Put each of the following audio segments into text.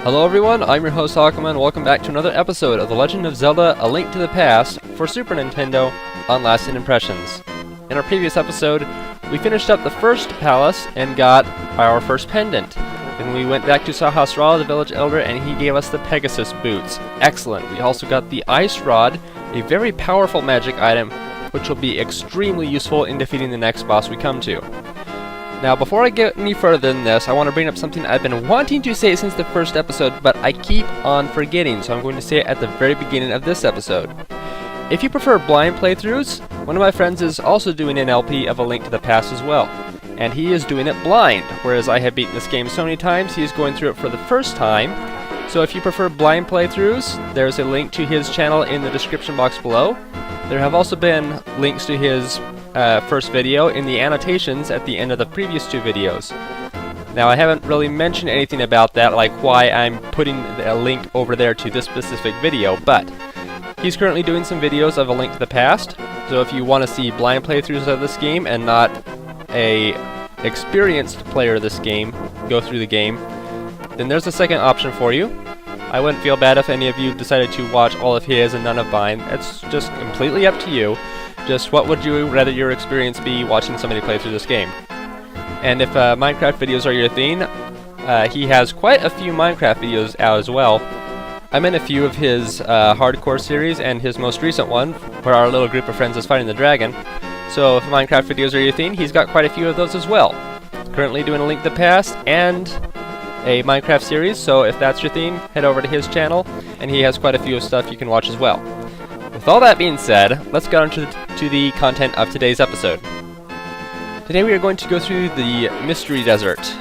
Hello everyone, I'm your host Aquaman, and welcome back to another episode of The Legend of Zelda: A Link to the Past for Super Nintendo on Lasting Impressions. In our previous episode, we finished up the first palace and got our first pendant. Then we went back to Sahasrara, the village elder, and he gave us the Pegasus boots. Excellent. We also got the ice rod, a very powerful magic item, which will be extremely useful in defeating the next boss we come to. Now, before I get any further than this, I want to bring up something I've been wanting to say since the first episode, but I keep on forgetting, so I'm going to say it at the very beginning of this episode. If you prefer blind playthroughs, one of my friends is also doing an LP of A Link to the Past as well, and he is doing it blind, whereas I have beaten this game so many times, he is going through it for the first time. So if you prefer blind playthroughs, there's a link to his channel in the description box below. There have also been links to his first video in the annotations at the end of the previous two videos. Now, I haven't really mentioned anything about that, like why I'm putting a link over there to this specific video, but he's currently doing some videos of A Link to the Past, so if you want to see blind playthroughs of this game and not a experienced player of this game go through the game, then there's a second option for you. I wouldn't feel bad if any of you decided to watch all of his and none of mine. It's just completely up to you. Just what would you rather your experience be watching somebody play through this game? And if Minecraft videos are your thing, he has quite a few Minecraft videos out as well. I'm in a few of his hardcore series and his most recent one, where our little group of friends is fighting the dragon. So if Minecraft videos are your thing, he's got quite a few of those as well. Currently doing A Link to the Past and a Minecraft series, so if that's your theme, head over to his channel, and he has quite a few of stuff you can watch as well. With all that being said, let's get on to the content of today's episode. Today we are going to go through the Mystery Desert,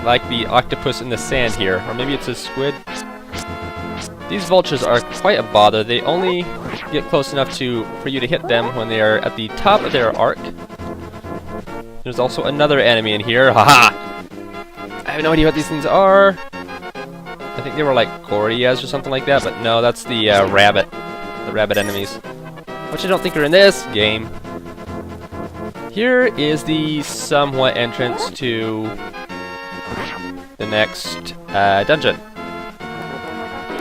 like the octopus in the sand here, or maybe it's a squid. These vultures are quite a bother. They only get close enough for you to hit them when they are at the top of their arc. There's also another enemy in here. Haha! I have no idea what these things are. I think they were like Gorias or something like that, but no, that's the rabbit. The rabbit enemies. Which I don't think are in this game. Here is the somewhat entrance to the next dungeon.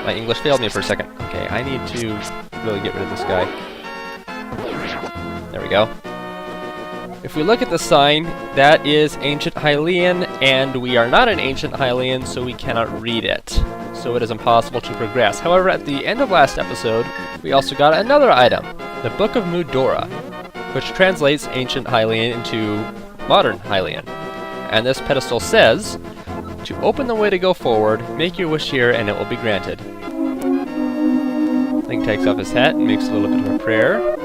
My English failed me for a second. Okay, I need to really get rid of this guy. There we go. If we look at the sign, that is Ancient Hylian, and we are not an Ancient Hylian, so we cannot read it. So it is impossible to progress. However, at the end of last episode, we also got another item, the Book of Mudora, which translates Ancient Hylian into Modern Hylian. And this pedestal says, "To open the way to go forward, make your wish here and it will be granted." Link takes off his hat and makes a little bit of a prayer.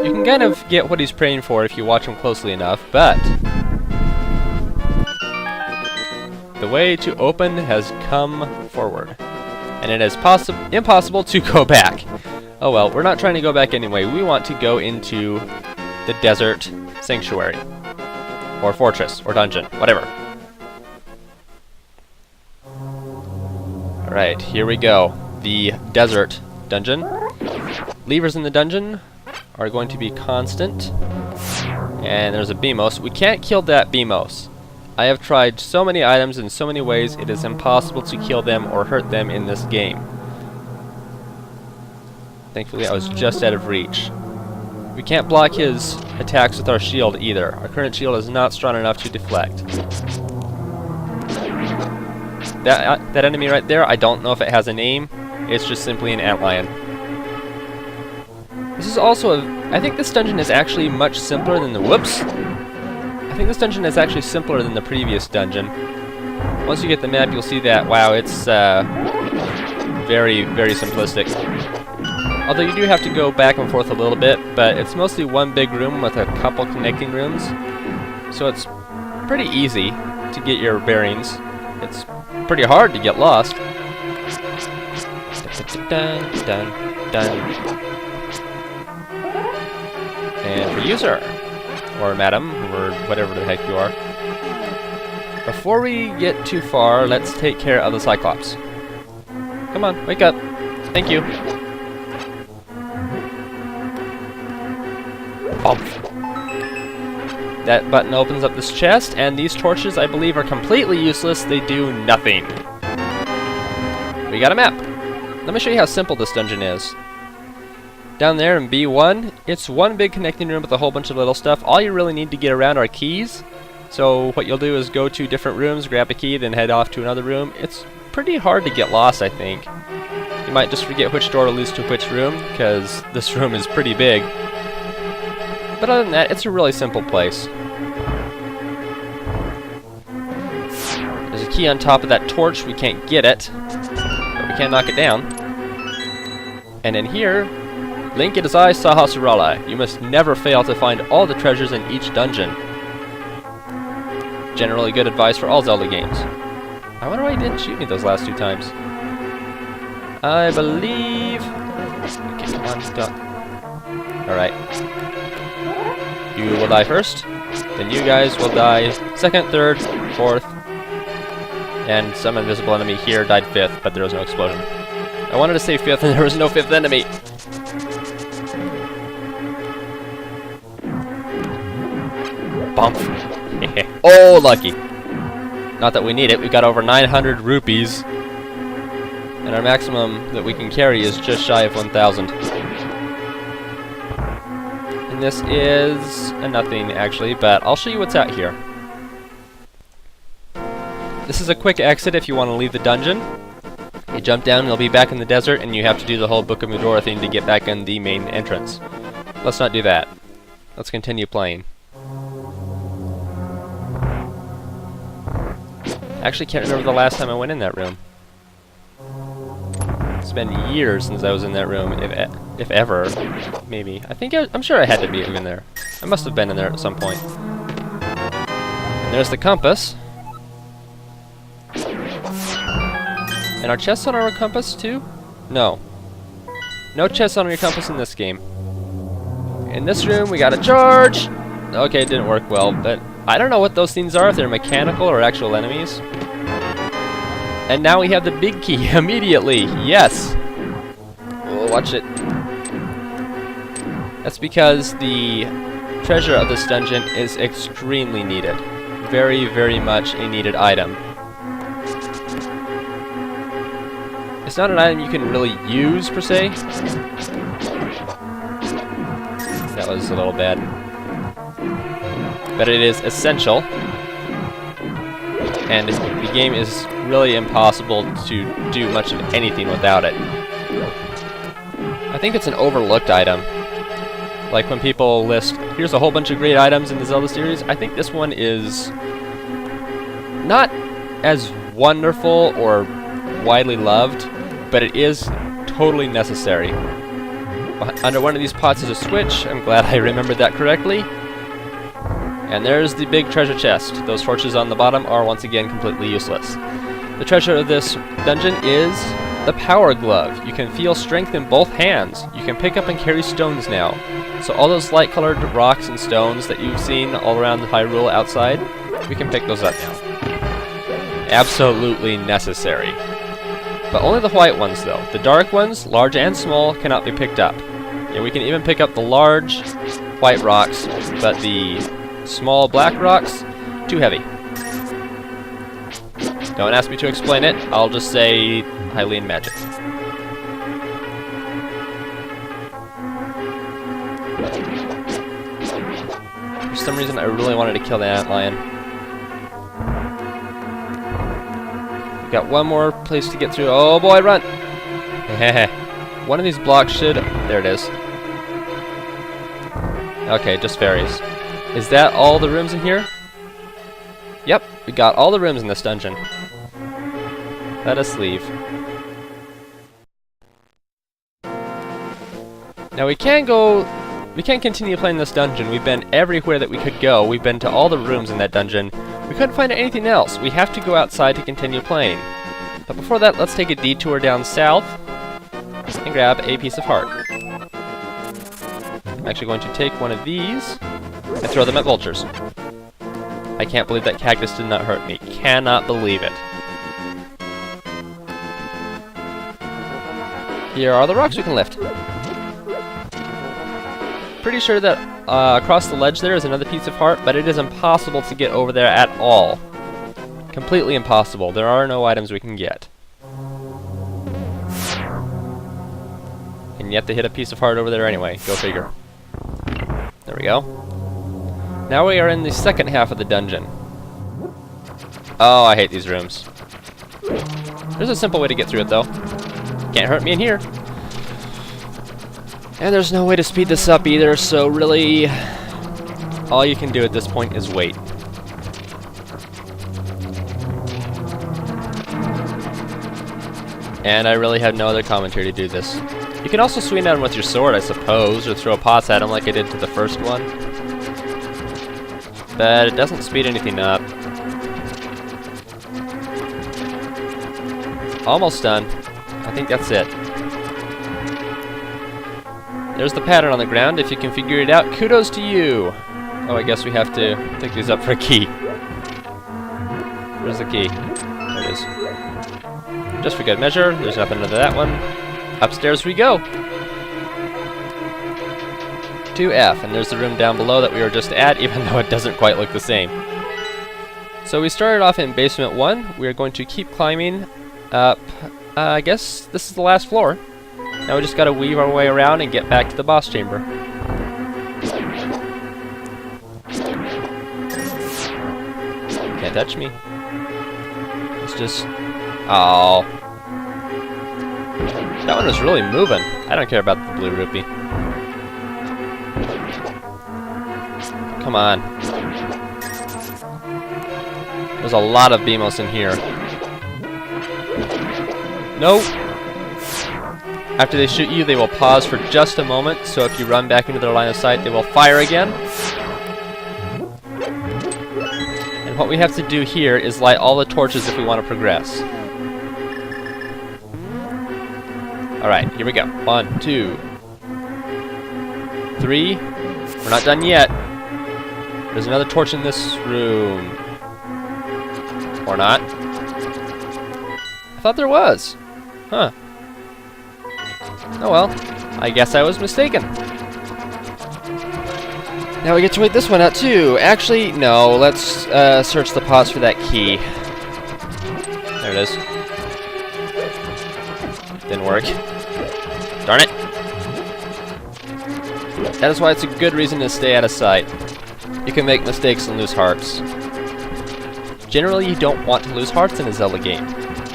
You can kind of get what he's praying for if you watch him closely enough, but the way to open has come forward, and it is impossible to go back. Oh well, we're not trying to go back anyway. We want to go into the desert sanctuary, or fortress, or dungeon, whatever. Alright, here we go. The desert dungeon. Levers in the dungeon are going to be constant. And there's a Beamos. We can't kill that Beamos. I have tried so many items in so many ways, it is impossible to kill them or hurt them in this game. Thankfully, I was just out of reach. We can't block his attacks with our shield either. Our current shield is not strong enough to deflect. That enemy right there, I don't know if it has a name. It's just simply an antlion. This is also I think this dungeon is actually much simpler than the... Whoops! I think this dungeon is actually simpler than the previous dungeon. Once you get the map, you'll see that, wow, it's very, very simplistic. Although you do have to go back and forth a little bit, but it's mostly one big room with a couple connecting rooms. So it's pretty easy to get your bearings. It's pretty hard to get lost. Dun, dun, dun. And for you, sir, or madam, or whatever the heck you are. Before we get too far, let's take care of the Cyclops. Come on, wake up. Thank you. Bump. That button opens up this chest, and these torches, I believe, are completely useless. They do nothing. we got a map. Let me show you how simple this dungeon is. Down there in B1, it's one big connecting room with a whole bunch of little stuff. All you really need to get around are keys. So what you'll do is go to different rooms, grab a key, then head off to another room. It's pretty hard to get lost, I think. You might just forget which door leads to which room, because this room is pretty big. But other than that, it's a really simple place. There's a key on top of that torch. We can't get it, but we can knock it down. And in here, Link, it is I, Sahasrara. You must never fail to find all the treasures in each dungeon. Generally good advice for all Zelda games. I wonder why he didn't shoot me those last 2 times. I believe... Okay, come on, stop. Alright. You will die first, then you guys will die second, third, fourth, and some invisible enemy here died 5th, but there was no explosion. I wanted to say 5th and there was no 5th enemy! Bump. Oh, lucky. Not that we need it, we've got over 900 rupees, and our maximum that we can carry is just shy of 1,000. This is a nothing, actually, but I'll show you what's out here. This is a quick exit if you want to leave the dungeon. You jump down, you'll be back in the desert, and you have to do the whole Book of Mudora thing to get back in the main entrance. Let's not do that. Let's continue playing. Actually, can't remember the last time I went in that room. It's been years since I was in that room, if ever, maybe. I'm sure I had to be in there. I must have been in there at some point. And there's the compass. And our chests on our compass too? No. No chests on your compass in this game. In this room we got a charge! Okay, it didn't work well, but I don't know what those things are, if they're mechanical or actual enemies. And now we have the big key immediately. Yes! Oh, watch it. That's because the treasure of this dungeon is extremely needed. Very, very much a needed item. It's not an item you can really use, per se. That was a little bad. But it is essential. And the game is really impossible to do much of anything without it. I think it's an overlooked item. Like when people list, here's a whole bunch of great items in the Zelda series, I think this one is not as wonderful or widely loved, but it is totally necessary. Under one of these pots is a switch. I'm glad I remembered that correctly. And there's the big treasure chest. Those torches on the bottom are once again completely useless. The treasure of this dungeon is the Power Glove. You can feel strength in both hands. You can pick up and carry stones now. So all those light-colored rocks and stones that you've seen all around Hyrule outside, we can pick those up now. Absolutely necessary. But only the white ones though. The dark ones, large and small, cannot be picked up. Yeah, we can even pick up the large white rocks, but the small black rocks, too heavy. Don't ask me to explain it, I'll just say Hylian magic. For some reason I really wanted to kill the antlion. We got one more place to get through. Oh boy, run! One of these blocks should... There it is. Okay, just fairies. Is that all the rooms in here? Yep, we got all the rooms in this dungeon. Let us leave. Now we can continue playing this dungeon. We've been everywhere that we could go. We've been to all the rooms in that dungeon. We couldn't find anything else. We have to go outside to continue playing. But before that, let's take a detour down south and grab a piece of heart. I'm actually going to take one of these and throw them at vultures. I can't believe that cactus did not hurt me. Cannot believe it. Here are the rocks we can lift. Pretty sure that across the ledge there is another piece of heart, but it is impossible to get over there at all. Completely impossible. There are no items we can get. and you have to hit a piece of heart over there anyway. Go figure. There we go. Now we are in the second half of the dungeon. Oh, I hate these rooms. There's a simple way to get through it, though. Can't hurt me in here. And there's no way to speed this up either, so really, all you can do at this point is wait. And I really have no other commentary to do this. You can also swing at him with your sword, I suppose, or throw pots at him like I did to the first one. But it doesn't speed anything up. Almost done. I think that's it. There's the pattern on the ground. If you can figure it out, kudos to you. Oh, I guess we have to pick these up for a key. Where's the key? There it is. Just for good measure, there's nothing under that one. Upstairs we go. To F, and there's the room down below that we were just at, even though it doesn't quite look the same. So we started off in basement 1. We are going to keep climbing up. I guess this is the last floor. Now we just gotta weave our way around and get back to the boss chamber. Can't touch me. It's just... oh. That one was really moving. I don't care about the blue rupee. Come on. There's a lot of Beamos in here. Nope. After they shoot you, they will pause for just a moment, so if you run back into their line of sight, they will fire again. And what we have to do here is light all the torches if we want to progress. Alright, here we go. 1, 2, 3. We're not done yet. There's another torch in this room. Or not. I thought there was. Huh. Oh well. I guess I was mistaken. Now we get to wait this one out too. Actually, no. Let's search the pots for that key. There it is. Didn't work. Darn it. That is why it's a good reason to stay out of sight. You can make mistakes and lose hearts. Generally, you don't want to lose hearts in a Zelda game.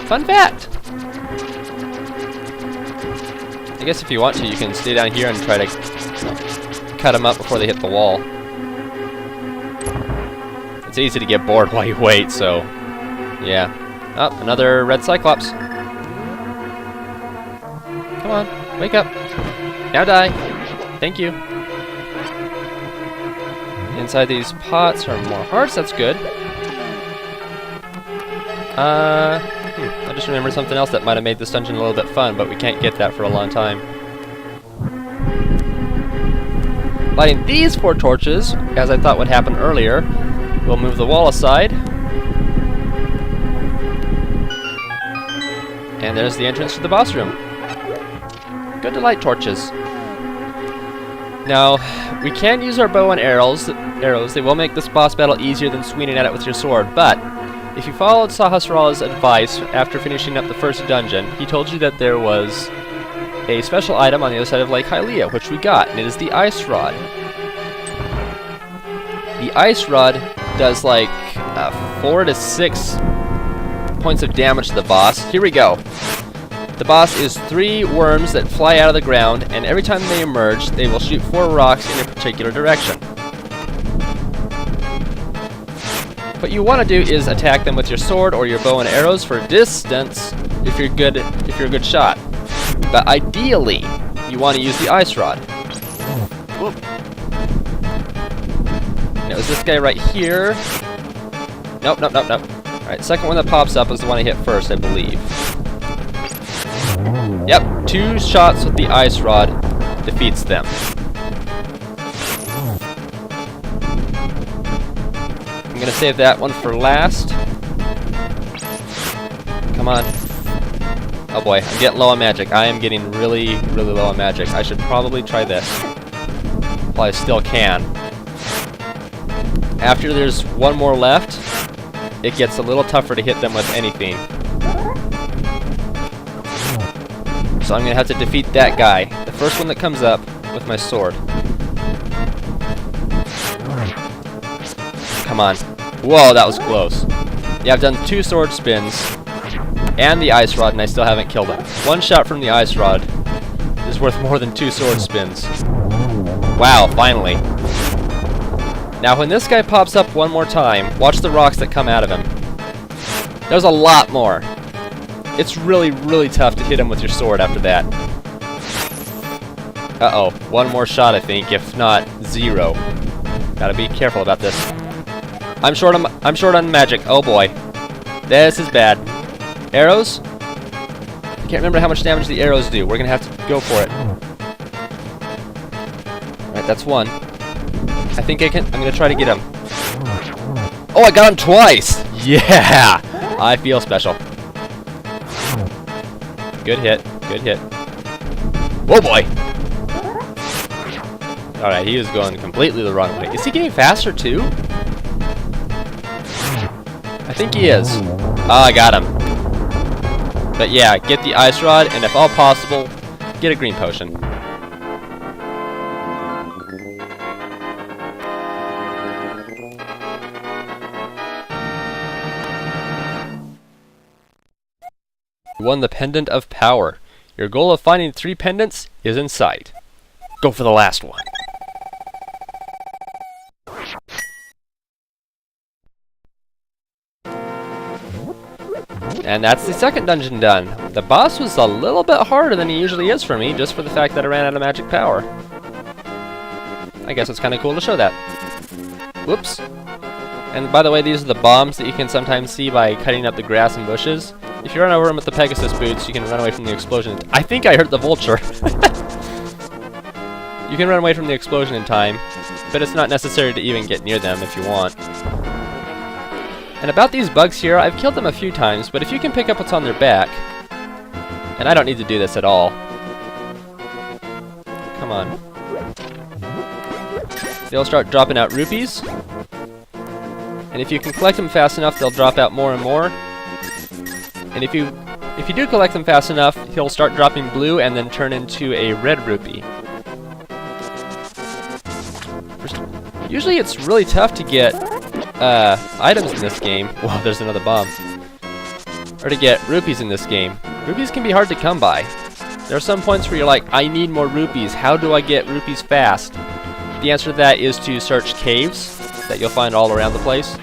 Fun fact! I guess if you want to, you can stay down here and try to cut them up before they hit the wall. It's easy to get bored while you wait, so... yeah. Oh, another red Cyclops. Come on, wake up. Now die. Thank you. Inside these pots are more hearts, that's good. I just remembered something else that might have made this dungeon a little bit fun, but we can't get that for a long time. Lighting these 4 torches, as I thought would happen earlier, we'll move the wall aside. And there's the entrance to the boss room. Good to light torches. Now, we can use our bow and arrows. They will make this boss battle easier than swinging at it with your sword, but if you followed Sahasrara's advice after finishing up the first dungeon, he told you that there was a special item on the other side of Lake Hylia, which we got, and it is the Ice Rod. The Ice Rod does like 4 to 6 points of damage to the boss. Here we go. The boss is 3 worms that fly out of the ground, and every time they emerge, they will shoot 4 rocks in a particular direction. What you want to do is attack them with your sword or your bow and arrows for distance if you're a good shot. But ideally, you want to use the Ice Rod. Whoop. And it was this guy right here. Nope. Alright, second one that pops up is the one I hit first, I believe. Yep, 2 shots with the Ice Rod defeats them. I'm gonna save that one for last. Come on. Oh boy, I'm getting low on magic. I am getting really low on magic. I should probably try this. Well, I still can. After there's one more left, it gets a little tougher to hit them with anything. So I'm gonna have to defeat that guy, the first one that comes up, with my sword. Come on. Whoa, that was close. Yeah, I've done 2 sword spins and the ice rod, and I still haven't killed him. 1 shot from the ice rod is worth more than 2 sword spins. Wow, finally. Now when this guy pops up one more time, watch the rocks that come out of him. There's a lot more. It's really, really tough to hit him with your sword after that. Uh-oh, 1 more shot I think, if not 0. Gotta be careful about this. I'm short on magic. Oh boy. This is bad. Arrows? I can't remember how much damage the arrows do. We're gonna have to go for it. Alright, that's 1. I think I'm gonna try to get him. Oh, I got him twice! Yeah! I feel special. Good hit. Good hit. Whoa boy! Alright, he was going completely the wrong way. Is he getting faster too? I think he is. Oh, I got him. But yeah, get the ice rod, and if all possible, get a green potion. You won the Pendant of Power. Your goal of finding 3 pendants is in sight. Go for the last one. And that's the second dungeon done. The boss was a little bit harder than he usually is for me, just for the fact that I ran out of magic power. I guess it's kind of cool to show that. Whoops. And by the way, these are the bombs that you can sometimes see by cutting up the grass and bushes. If you run over them with the Pegasus boots, you can run away from the explosion. I think I hurt the vulture. You can run away from the explosion in time, but it's not necessary to even get near them if you want. And about these bugs here, I've killed them a few times, but if you can pick up what's on their back, and I don't need to do this at all. Come on. They'll start dropping out rupees. And if you can collect them fast enough, they'll drop out more and more. And if you do collect them fast enough, he'll start dropping blue and then turn into a red rupee. Usually it's really tough to get items in this game. Whoa, there's another bomb. Or to get rupees in this game. Rupees can be hard to come by. There are some points where you're like, I need more rupees. How do I get rupees fast? The answer to that is to search caves that you'll find all around the place.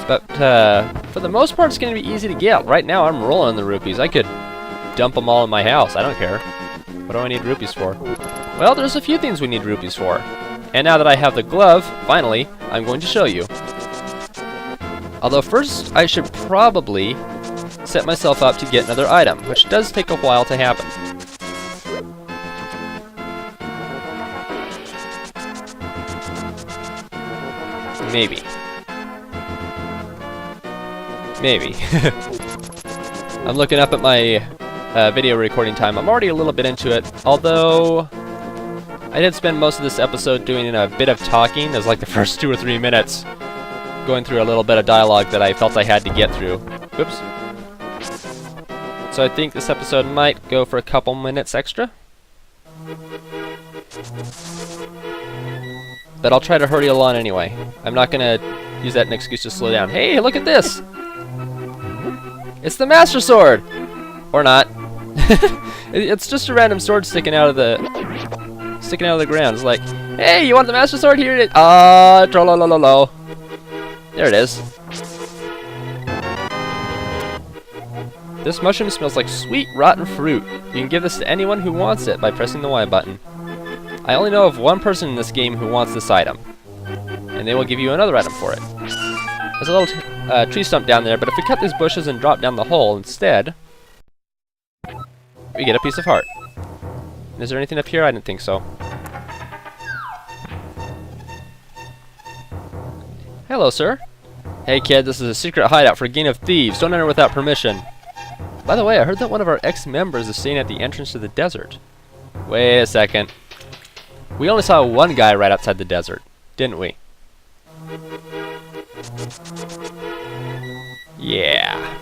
But for the most part, it's going to be easy to get. Right now, I'm rolling in the rupees. I could dump them all in my house. I don't care. What do I need rupees for? Well, there's a few things we need rupees for. And now that I have the glove, finally, I'm going to show you. Although first, I should probably set myself up to get another item, which does take a while to happen. Maybe. Maybe. I'm looking up at my video recording time. I'm already a little bit into it, although I did spend most of this episode doing a bit of talking. It was like the first 2 or 3 minutes going through a little bit of dialogue that I felt I had to get through. Whoops. So I think this episode might go for a couple minutes extra. But I'll try to hurry along anyway. I'm not going to use that as an excuse to slow down. Hey, look at this! It's the Master Sword! Or not. It's just a random sword sticking out of the ground. It's like, hey, you want the Master Sword? Here it is. Ah, trollolololo. There it is. This mushroom smells like sweet, rotten fruit. You can give this to anyone who wants it by pressing the Y button. I only know of one person in this game who wants this item, and they will give you another item for it. There's a little tree stump down there, but if we cut these bushes and drop down the hole instead, we get a piece of heart. Is there anything up here? I didn't think so. Hello, sir. Hey, kid, this is a secret hideout for a gang of thieves. Don't enter without permission. By the way, I heard that one of our ex-members is staying at the entrance to the desert. Wait a second. We only saw one guy right outside the desert, didn't we? Yeah.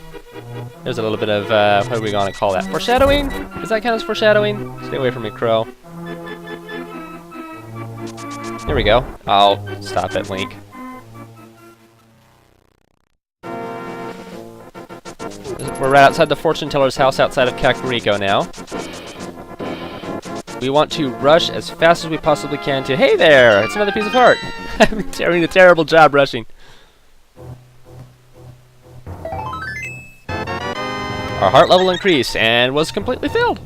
There's a little bit of, what are we going to call that? Foreshadowing? Does that count as foreshadowing? Stay away from me, Crow. Here we go. I'll stop it, Link. We're right outside the fortune teller's house outside of Kakariko now. We want to rush as fast as we possibly can to... Hey there! It's another piece of heart! I'm doing a terrible job rushing. Our heart level increased and was completely filled.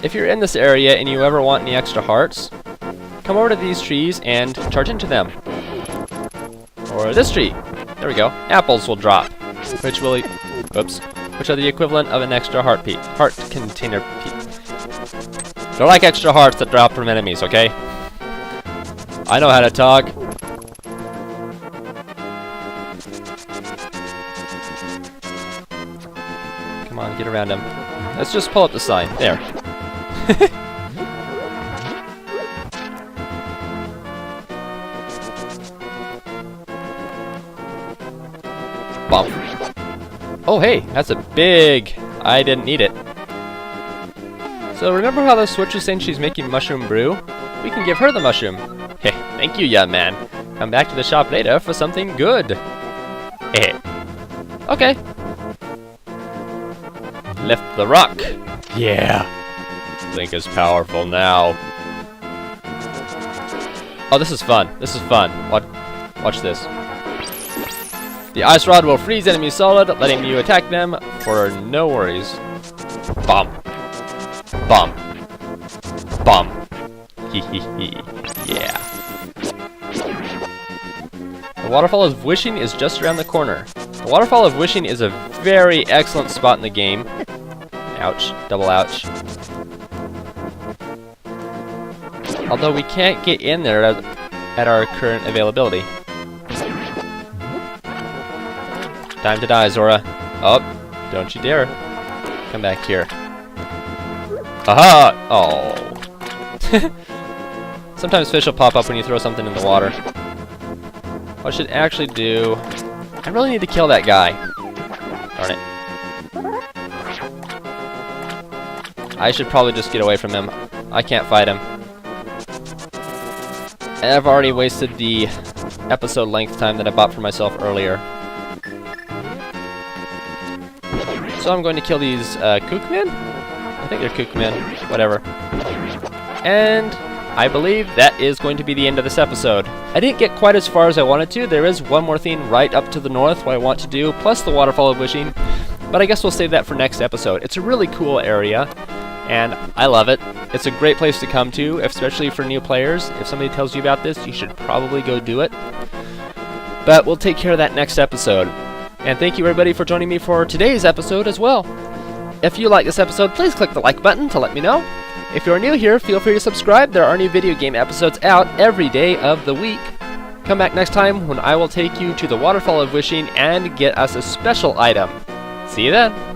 If you're in this area and you ever want any extra hearts, come over to these trees and charge into them. Or this tree. There we go. Apples will drop, which will... Oops. Which are the equivalent of an extra heart container They're like extra hearts that drop from enemies, okay? I know how to talk. Come on, get around him. Let's just pull up the sign. There. Bump. Oh hey, that's a big... I didn't need it. So remember how the Switch was saying she's making mushroom brew? We can give her the mushroom. Heh, thank you, young man. Come back to the shop later for something good. Heh. Okay. Lift the rock. Yeah. Link is powerful now. Oh, this is fun. This is fun. Watch this. The ice rod will freeze enemies solid, letting you attack them for no worries. Bomb. Bomb. Bomb. Hehehe. Yeah. The Waterfall of Wishing is just around the corner. The Waterfall of Wishing is a very excellent spot in the game. Ouch. Double ouch. Although we can't get in there at our current availability. Time to die, Zora. Oh, don't you dare. Come back here. Aha! Oh. Sometimes fish will pop up when you throw something in the water. What I should actually do... I really need to kill that guy. Darn it. I should probably just get away from him. I can't fight him. And I've already wasted the episode length time that I bought for myself earlier. So I'm going to kill these kookmen? I think they're kookmen. Whatever. And I believe that is going to be the end of this episode. I didn't get quite as far as I wanted to. There is one more thing right up to the north what I want to do, plus the Waterfall of Wishing. But I guess we'll save that for next episode. It's a really cool area, and I love it. It's a great place to come to, especially for new players. If somebody tells you about this, you should probably go do it. But we'll take care of that next episode. And thank you everybody for joining me for today's episode as well. If you like this episode, please click the like button to let me know. If you're new here, feel free to subscribe. There are new video game episodes out every day of the week. Come back next time when I will take you to the Waterfall of Wishing and get us a special item. See you then!